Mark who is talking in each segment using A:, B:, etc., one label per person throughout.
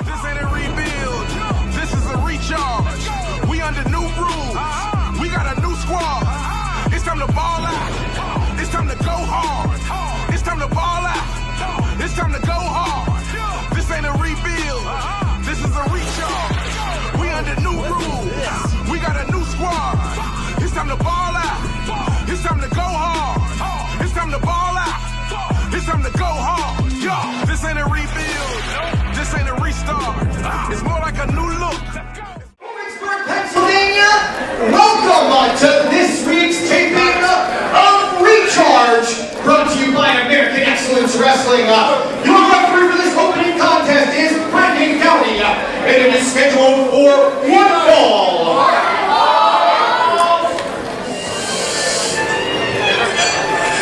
A: This ain't a rebuild. This is a recharge. We under new rules. We got a new squad. It's time to ball out. It's time to go hard. It's time to ball out. It's time to go hard. This ain't a rebuild. This is a recharge. We under new rules. We got a new squad. It's time to ball out. It's time to go hard. It's time to ball out. It's time to go hard. Yo, this ain't a rebuild. This ain't a restart. It's more like a new look.
B: Pennsylvania, welcome to this week's taping of Recharge, brought to you by American Excellence Wrestling. Your referee for this opening contest is Brandon County, and it is scheduled for one fall.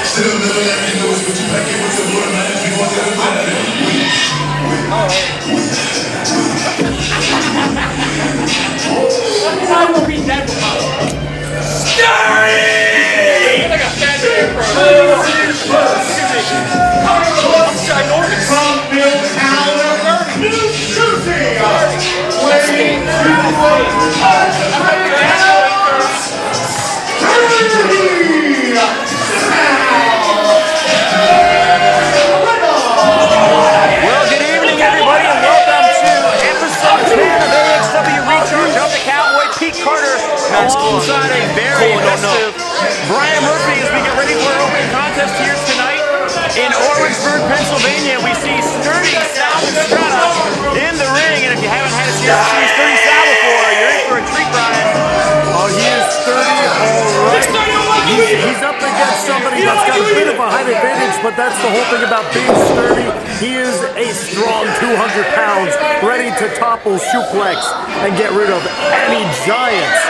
C: Still never let me know it's what you pack it with the blood, man. If you want that,
D: I will be dead without
B: From Milltown, New Jersey, weighing 230 pounds,
D: Well, good evening, everybody, and welcome to episode 10 of AXW Recharge. I'm the Cowboy, Pete Carter, alongside a very festive Brian Murphy as we get ready for our opening contest here tonight in Orangeburg, Pennsylvania. We see Sturdy Sal Estrada in the ring, and if you haven't had a chance to see Sturdy Sal before, you're in for a treat, Brian.
E: Oh, he is sturdy, all right. He's up against somebody that's got a bit of a height advantage, but that's the whole thing about being sturdy. He is a strong 200 pounds, ready to topple, suplex, and get rid of any giants.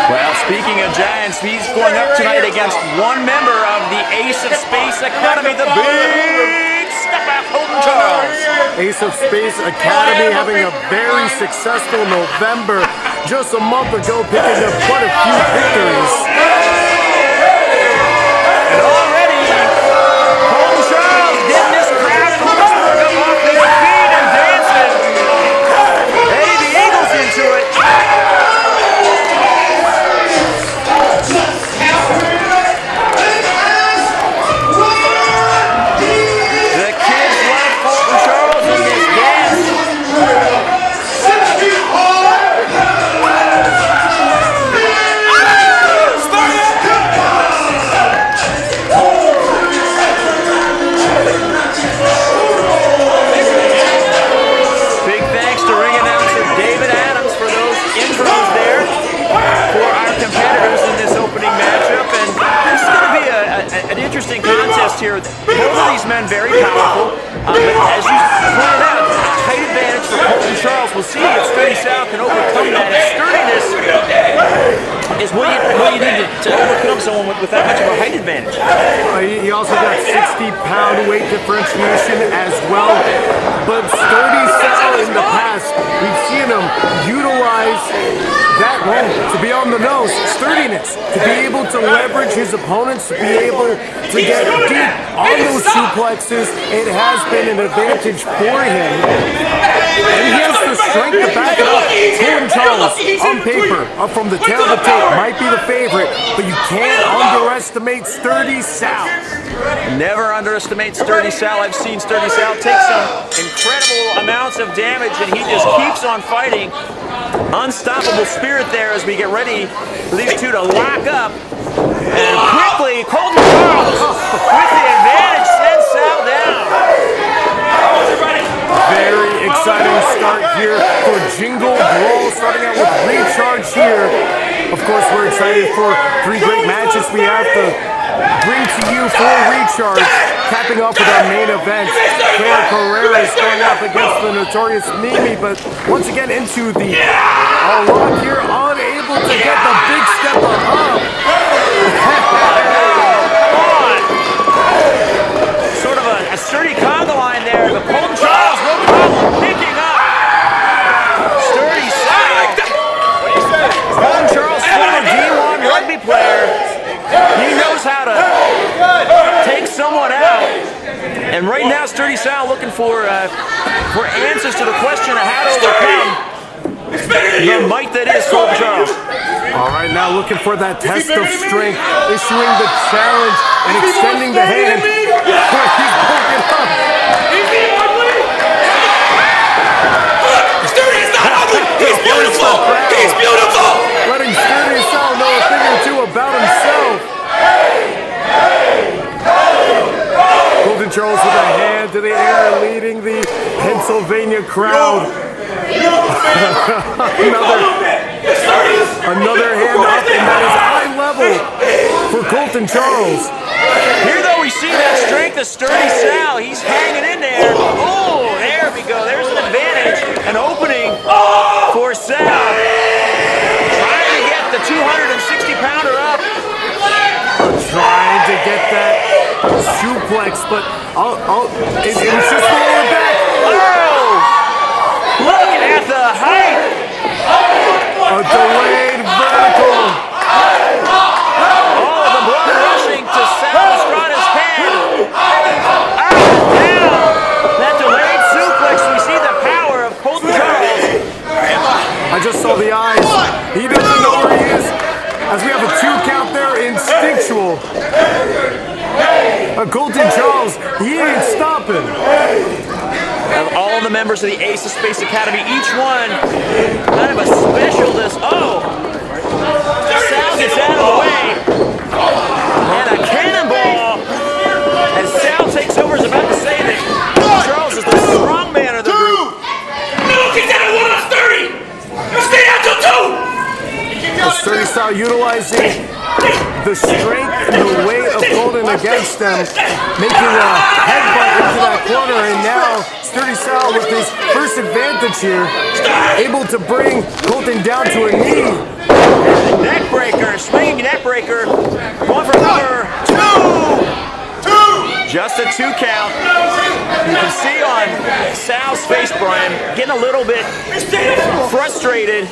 D: Well, speaking of giants, he's going up tonight against one member of the Ace of Space Academy, the big step-out Colton Charles.
E: Ace of Space Academy having a very successful November. Just a month ago, picking up quite a few victories.
D: And already, Colton Charles getting this crowd in Orangeburg up off their feet and dancing. Eddie the Eagles into it. The kids love Colton Charles in this dance. Big thanks to ring announcer David Adams for those intros there for our competitors in this opening matchup. And this is going to be an interesting contest here. Both of these men very powerful. But as you pointed out, height advantage for Colton Charles. We'll see if Sturdy Sal can overcome that. And sturdiness is what you need to overcome someone with that much of a height advantage.
E: He also got 60-pound weight differentiation as well. But Sturdy Sal in the past, we've seen him utilize that role to be on the nose, sturdiness, to be able to leverage his opponents, to be able to get deep on those suplexes. It has been an advantage for him. And he has the strength to back it up. Colton Charles, on paper, up from the tail of the tape, might be the favorite, but you can't underestimate Sturdy Sal.
D: Never underestimate Sturdy Sal. I've seen Sturdy Sal take some incredible amounts of damage, and he just keeps on fighting. Unstoppable spirit there as we get ready for these two to lock up. And quickly, Colton Charles with the advantage sends Sal down.
E: Very exciting start here for Jingle Brawl, starting out with Recharge here. Of course, we're excited for 3 great matches we have to bring to you for Recharge. Capping off with our main event, Kara Carrera is going up against the Notorious Mimi, but once again into the lock here, unable to get the big step up.
D: Sort of a sturdy conga line there, but Colton Charles, no problem, picking up Sturdy Sal. Colton Charles, former D1 rugby player. He knows how to take someone out. And right now, Sturdy Sal looking for answers to the question information on how to overcome the might that is Colton Charles.
E: All right, now looking for that test of strength, issuing the challenge and extending the hand. He's broken up.
F: Sturdy is not ugly. He's beautiful. He's beautiful.
E: Letting Sturdy Sal know a thing or two about himself. Colton Charles with a hand to the air, leading the Pennsylvania crowd. Another hand up, and that is high level for Colton Charles.
D: Here, though, we see that strength of Sturdy Sal. He's hanging in there. Oh, there we go. There's an advantage, an opening for Sal. Trying to get the 260-pounder up.
E: Trying to get that suplex, but it was just the lower back.
D: Oh! Look at the height.
E: A delayed vertical.
D: All of the blood rushing to Sal Estrada's head. Up and down. That delayed suplex. We see the power of Colton Charles.
E: I just saw the eyes. He doesn't know where he is. As we have a 2 count there, instinctual. Colton Charles, he ain't stopping.
D: Of all the members of the Ace of Space Academy, each one kind of a specialist. Oh! Sal gets out of the way. And a cannonball. As Sal takes over, is about to say that Charles is the strong man of the group.
F: No, kick that at 1 on Sturdy. You stay out till 2.
E: Sturdy Sal utilizing the strength and the weight of Colton against them, making a headbutt into that corner, and now Sturdy Sal with his first advantage here, able to bring Colton down to a knee.
D: Neck breaker, swinging neck breaker, going for number 2. Just a 2 count. You can see on Sal's face, Brian, getting a little bit frustrated,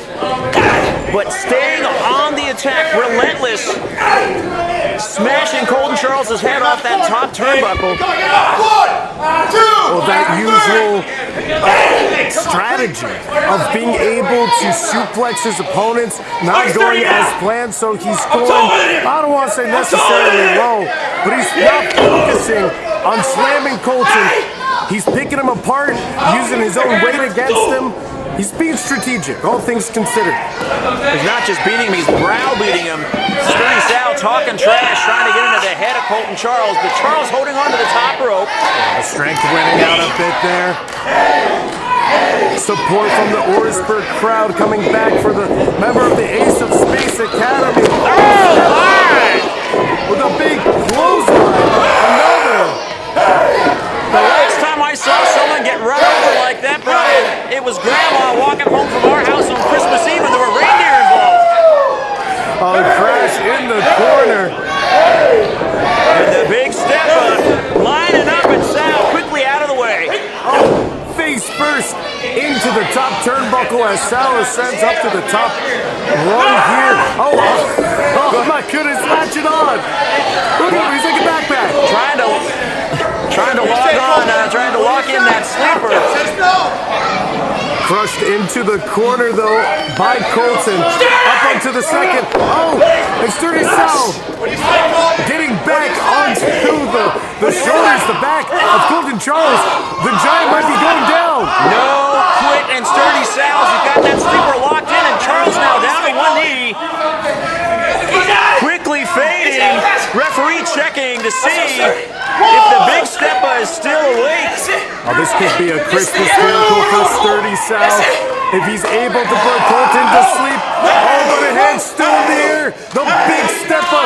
D: but staying on the attack, relentless, smashing Colton Charles' head off that top turnbuckle.
E: Well, that usual strategy of being able to suplex his opponents, not going as planned, so he's going, I don't want to say necessarily low, but he's not focusing on slamming Colton. He's picking him apart, using his own weight against him. He's being strategic, all things considered.
D: He's not just beating him, he's browbeating him. Sturdy Sal talking trash, trying to get into the head of Colton Charles, but Charles holding on to the top rope.
E: The strength winning out a bit there. Support from the Orisburg crowd coming back for the member of the Ace of Space Academy.
D: Oh, my!
E: With a big clothesline. Another.
D: The last time I saw someone get run over like that, Brian, it was Grandma walking home from our house on Christmas Eve and there were reindeer involved.
E: A crash in the corner.
D: And the big step lining up and Sal quickly out of the way.
E: Face first into the top turnbuckle as Sal ascends up to the top rung here. Oh my goodness, latch it on. Look at him, he's like a backpack.
D: Trying to lock in that sleeper.
E: Crushed into the corner though by Colton. Up onto the second. Oh, and Sturdy Sal getting back onto the shoulders, the back of Colton Charles. The Giant might be going down.
D: No quit and Sturdy Sal's. You've got that sleeper locked in and Charles now down to one knee. Quickly fading. Referee checking to see if the big stepper is still awake.
E: Oh, this could be a Christmas miracle for Sturdy Sal. If he's able to put Colton to sleep. Oh, but a hand still in the air. The big stepper.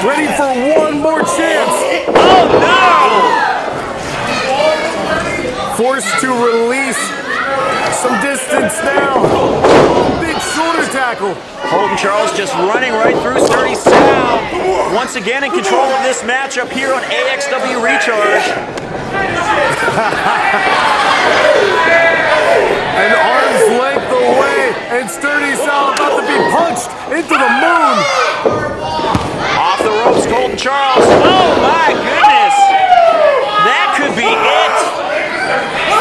E: Ready for one more chance.
D: Oh, no!
E: Forced to release some distance now. Big shoulder tackle.
D: Colton Charles just running right through Sturdy Sal. Once again in control of this matchup here on AXW Recharge.
E: An arm's length away, and Sturdy Sal about to be punched into the moon.
D: Off the ropes, Colton Charles. Oh my goodness! That could be it.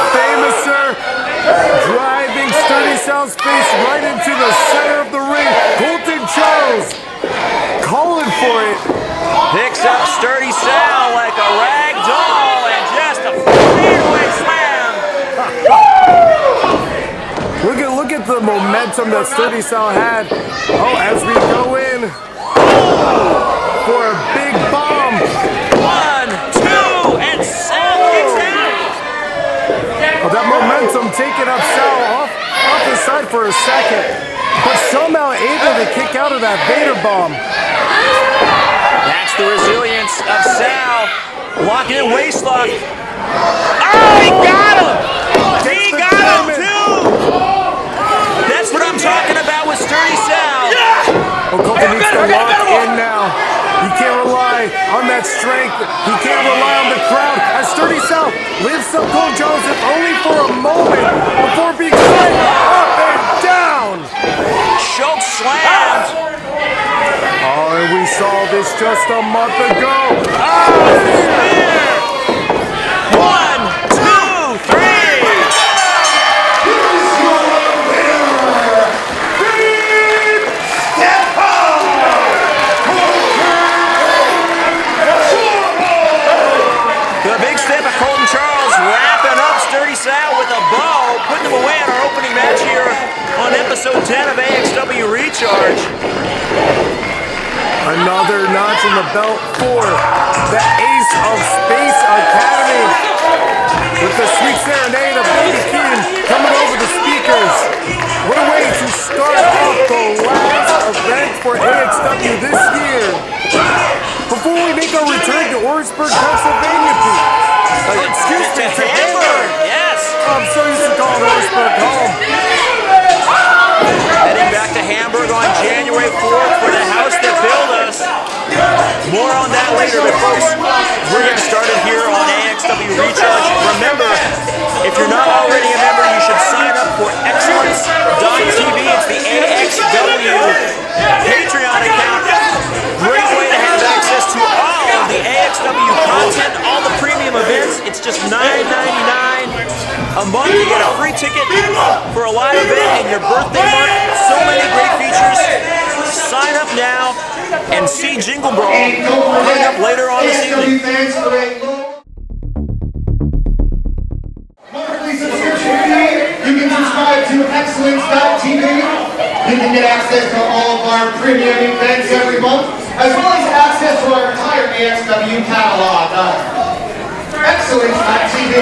E: Famous Sal's face right into the center of the ring. Colton Charles calling for it.
D: Picks up Sturdy Sal like a rag doll and just a fadeaway slam.
E: Look at the momentum that Sturdy Sal had. Oh, as we go in for a big bomb.
D: 1, 2, and Sal kicks out.
E: Oh, that momentum taking up Sal off his side for a second, but somehow able to kick out of that Vader bomb.
D: That's the resilience of Sal. Locking in waistlock. Oh, he got him! He got him too! That's what I'm talking about with Sturdy Sal.
E: Oh, Colton needs to lock in now. He can't rely on that strength. He can't rely on the crowd. As Sturdy Sal lifts up Colton Charles, if only for a moment, before being sent up and down.
D: Choke slammed.
E: Oh, and we saw this just a month ago.
D: Oh, spear. 1, 2, 3. The big step of Colton Charles wrapping up Sturdy Sal with a bow, putting him away in our opening match here on episode 10 of AXW Recharge.
E: Another notch in the belt for the Ace of Space Academy. With the sweet serenade of Baby Keaton coming over the speakers. What a way to start off the last event for AXW this year. Before we make our return to Orangeburg, Pennsylvania, excuse me, to Hamburg.
D: Yes.
E: I'm so used to calling Orangeburg home.
D: Heading back to Hamburg on January 4th for the house that built us. More on that later, but folks, we're getting started here on AXW Recharge. Remember, if you're not already a member, you should sign up for Excellence.tv. It's the AXW Patreon account. Great way to have access to all of the AXW content, all the premium events. It's just $9.99 a month. You get a free ticket for a live event in your birthday month. So many great features. Sign up now and see Jingle Brawl coming up later on this evening.
B: Monthly subscription fee. You can subscribe to Excellence.tv. You can get access to all of our premium events every month, as well as access to our entire AXW catalog. Excellence.tv.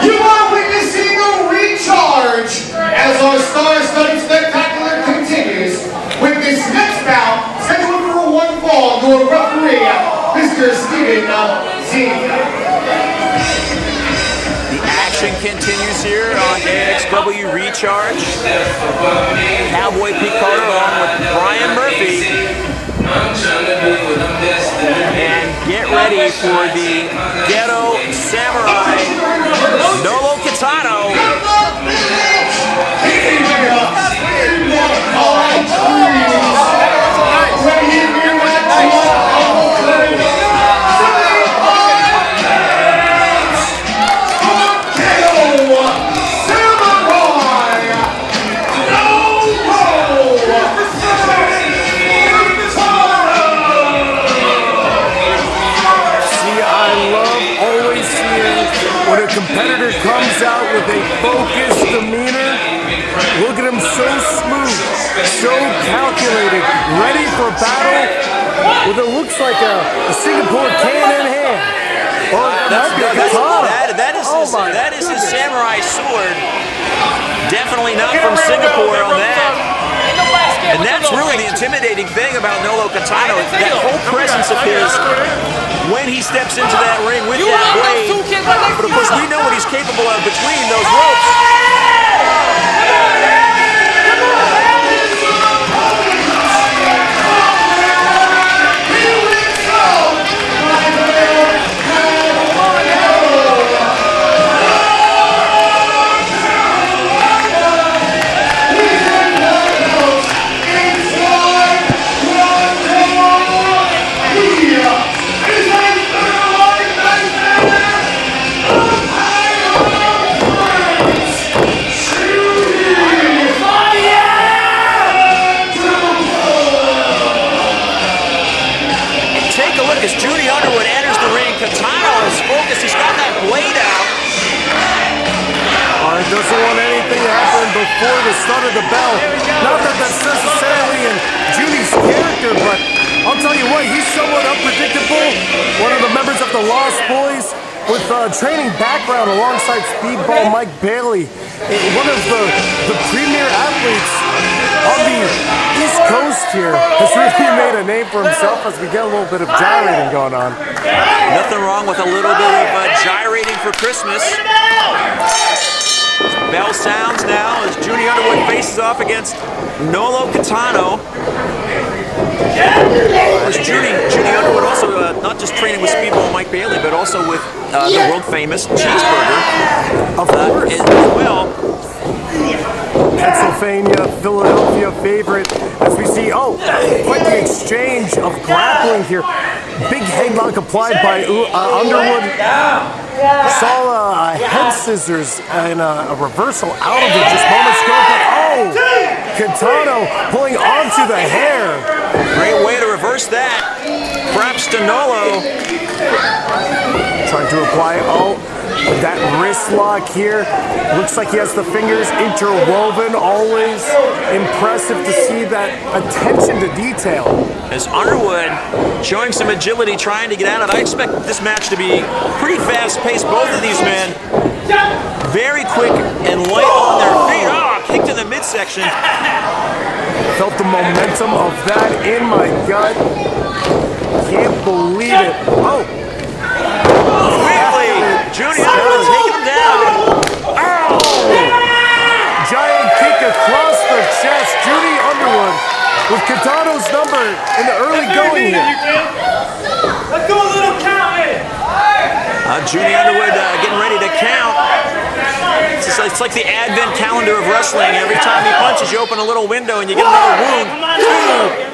B: You are witnessing a recharge as our star-studded spectacular continues with this next bout scheduled for one fall. Your referee, Mr. Steven Z.
D: The action continues here on AXW Recharge. Cowboy Pete Carter along with Brian Murphy. And get ready for the Ghetto Samurai Nolo Kitano.
E: When a competitor comes out with a focused demeanor, look at him, so smooth, so calculated, ready for battle, with it looks like a Singapore can in hand. Or that might be a katana.
D: That is his samurai sword. Definitely not from Singapore on that. And that's really the intimidating thing about Nolo Kitano. That whole presence of his when he steps into that ring with that blade. But of course, we know what he's capable of between those ropes.
E: before the start of the bell. Not that that's necessarily in Judy's character, but I'll tell you what, he's somewhat unpredictable. One of the members of the Lost Boys with training background alongside Speedball Mike Bailey. One of the premier athletes on the East Coast here has really made a name for himself as we get a little bit of gyrating going on.
D: Nothing wrong with a little bit of gyrating for Christmas. Bell sounds now as Judy Underwood faces off against Nolo Catano. Judy Underwood also not just training with Speedball Mike Bailey, but also with the world famous Cheeseburger.
E: Of course.
D: As well.
E: Pennsylvania, Philadelphia favorite as we see, quite the exchange of grappling here. Big headlock applied by Underwood. Saw head scissors and a reversal out of it just moments ago, but Catano pulling onto the hair.
D: Great way to reverse that. Perhaps Danolo.
E: Trying to apply, that wrist lock here. Looks like he has the fingers interwoven, always impressive to see that attention to detail.
D: As Underwood showing some agility, trying to get out of it. I expect this match to be pretty fast-paced. Both of these men very quick and light on their feet. Kick to the midsection.
E: Felt the momentum of that in my gut. Can't believe it.
D: Quickly, Judy Underwood taking him down.
E: Giant kick across the chest. Judy Underwood with Catano's number in the early going here.
F: Let's do a little counting.
D: Judy Underwood getting ready to count. It's like the advent calendar of wrestling. Every time he punches, you open a little window and you get another wound.
E: 2.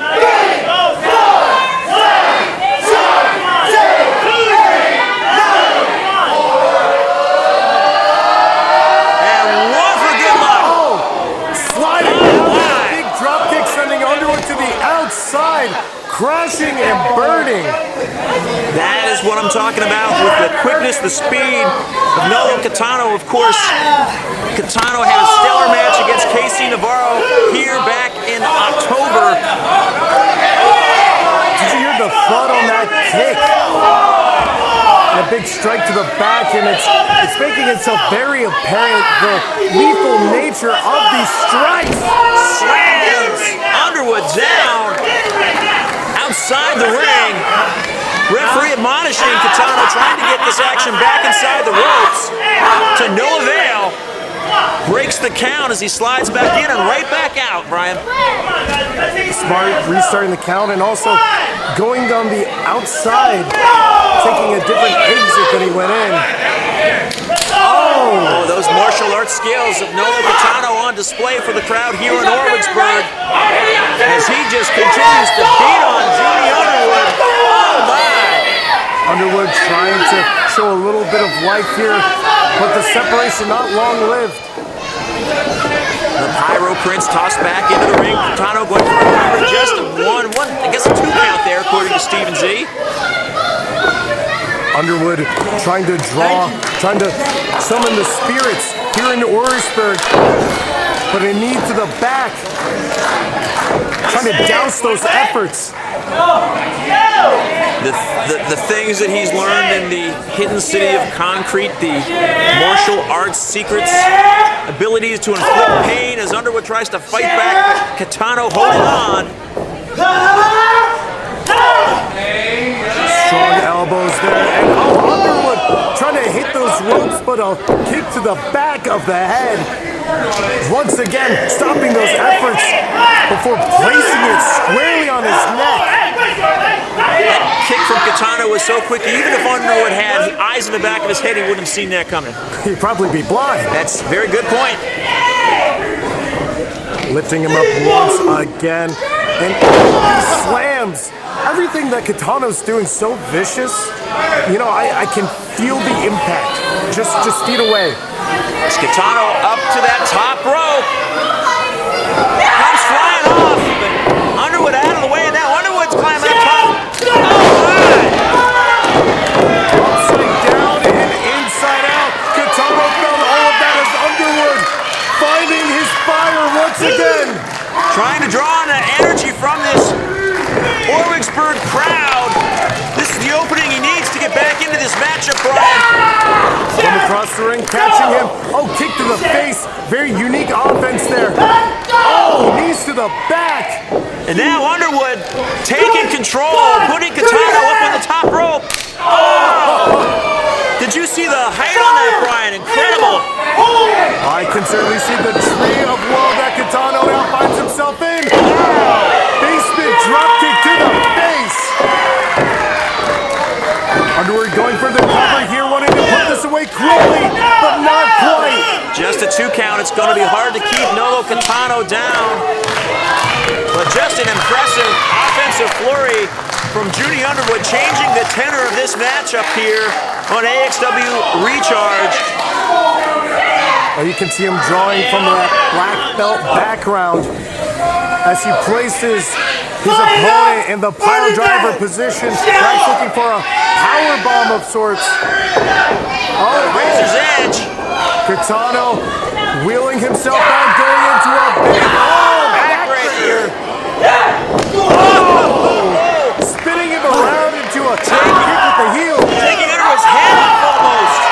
E: Big drop kick sending Underwood to the outside, crashing and burning.
D: That is what I'm talking about with the quickness, the speed of Nolo Catano. Of course, Catano had a stellar match against Casey Navarro here back in October.
E: Did you hear the thud on that kick? A big strike to the back, and it's making itself very apparent the lethal nature of these strikes.
D: Slams Underwood down outside the ring. Referee admonishing Catano, trying to get this action back inside the ropes. To no avail. Breaks the count as he slides back in and right back out, Brian.
E: Smart restarting the count and also going on the outside, taking a different exit than he went in.
D: Oh, those martial arts skills of Nolo Catano on display for the crowd here in Orwigsburg as he just continues to beat on Judy Underwood. Oh my!
E: Underwood trying to show a little bit of life here, but the separation not long-lived.
D: The Pyro Prince tossed back into the ring. Catano going for a just one, I guess a 2 count there, according to Stephen Z.
E: Underwood trying to trying to summon the spirits here in Orwigsburg, but a knee to the back. Trying to douse those efforts.
D: The things that he's learned in the hidden city of concrete, the martial arts secrets, abilities to inflict pain as Underwood tries to fight back, but Catano holding on.
E: Strong elbows there, and Underwood trying to hit those ropes, but a kick to the back of the head. Once again, stopping those efforts before placing it squarely on his neck.
D: That kick from Catano was so quick, even if Underwood had eyes in the back of his head, he wouldn't have seen that coming.
E: He'd probably be blind.
D: That's a very good point.
E: Lifting him up once again, and he slams. Everything that Catano's doing so vicious. You know, I can feel the impact just feet away.
D: As Catano up to that top rope. Comes flying off, but Underwood out of the way, and now Underwood's climbing up top. Oh, my!
E: Upside down and inside out. Catano found all of that as Underwood finding his body. once again.
D: Trying to draw on the energy from this Orwigsburg crowd. This is the opening he needs to get back into this matchup, Brian.
E: From across the ring, catching him. Oh, kick to the face. Very unique offense there. Oh, knees to the back.
D: And now Underwood taking control, putting Katana up on the top rope. Oh! Did you see the height on that, Brian? Incredible.
E: I can certainly see the tree of woe that Katana now finds himself in. Basement dropkick to the face. Underwood going for the cover here, wanting to put this away quickly, but not quite.
D: Just a 2 count. It's going to be hard to keep Nolo Katano down. But just an impressive offensive flurry from Judy Underwood, changing the tenor of this matchup here on AXW Recharge.
E: You can see him drawing from that black belt background as he places his opponent in the pile driver position. Perhaps looking for a power bomb of sorts. Oh,
D: Razor's Edge.
E: Katano wheeling himself out, going into a big backbreaker. Oh, spinning him around into a kick with the heel.
D: Taking Underwood's head off almost.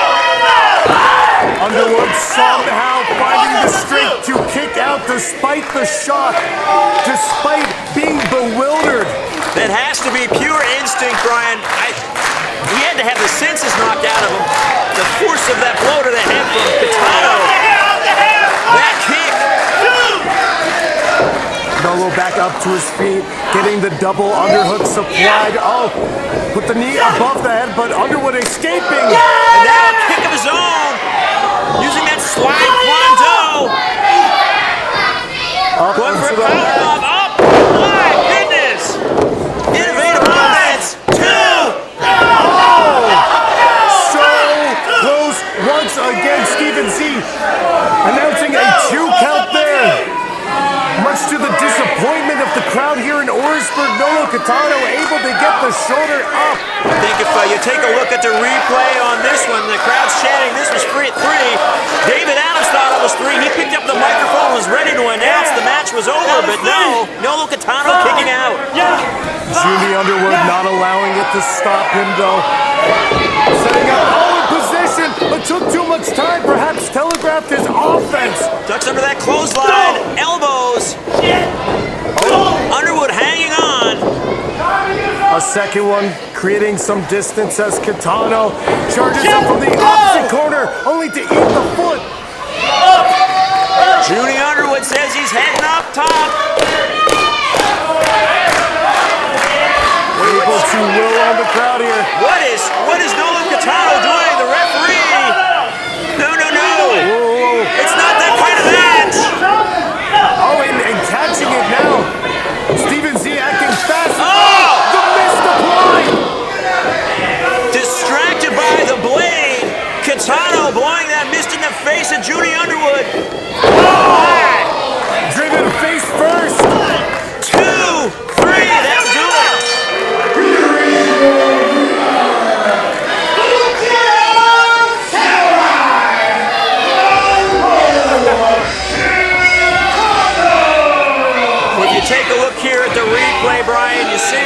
E: Underwood somehow finding the strength to kick out despite the shock, despite being bewildered.
D: That has to be pure instinct, Brian. He had to have the senses knocked out of him. The force of that blow to the head from Katano. That kick.
E: Nolo back up to his feet, getting the double underhook supplied. Oh, put the knee above the head, but Underwood escaping.
D: And now a kick of his own. Using that slide quando. Going for a powerbomb. Up. My goodness. Innovative offense. 2.
E: Oh, so close once again. Steven Z announcing a 2 count there. Much to the disappointment of the crowd here in Orangeburg, Nolo Katano able to get the shoulder up.
D: I think if you take a look at the replay on this one, the crowd's chanting this was 3 at 3. David Adams thought it was 3. He picked up the microphone and was ready to announce the match was over, but no. Nolo Katano kicking out.
E: Judy Underwood not allowing it to stop him, though. Setting up all in position, but took too much time. Perhaps telegraphed his offense.
D: Ducks under that clothesline. Elbows. Underwood hanging on.
E: A second one, creating some distance as Katano charges up from the opposite corner, only to eat the foot.
D: Judy Underwood says he's heading up top.
E: Able to will on the crowd here.
D: What is Nolo Katano doing? The referee. No.
E: Whoa.
D: It's not that kind of match.
E: Oh, and catching it now. Steven Z acting fast.
D: Oh!
E: The missed apply.
D: Distracted by the blade. Katano blowing that mist in the face of Judy Underwood. Oh!
E: Driven face first.
D: 2, 3, that'll do it. When you take a look here at the replay, Brian, you see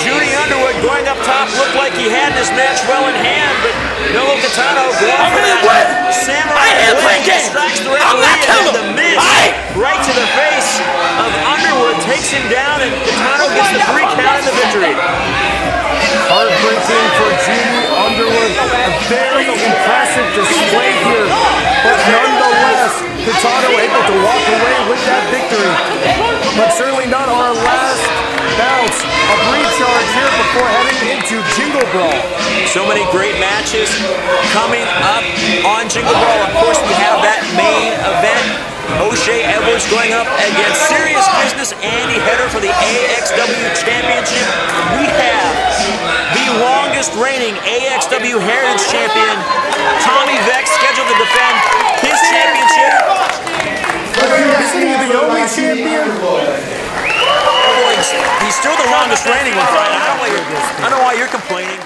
D: Judy Underwood going up top looked like he had this match well in hand, but Nolo Katano going for that samurai blade distracts the referee, and then the miss right to the face of Underwood takes him down, and Katano gets the 3 count in the victory.
E: Heartbreaking for Judy Underwood. A very impressive display here, but nonetheless, Katano able to walk away with that victory. But certainly not our last bout of Recharge here before heading into Jingle Brawl.
D: So many great matches coming up on Jingle Brawl. Of course, we have that main event. O'Shea Edwards going up against Serious Business Andy Header for the AXW Championship. We have the longest reigning AXW Heritage Champion, Tommy Vex, scheduled to defend his championship.
E: Isn't he the only champion?
D: He's still the longest reigning one, Brian. I don't know why you're complaining.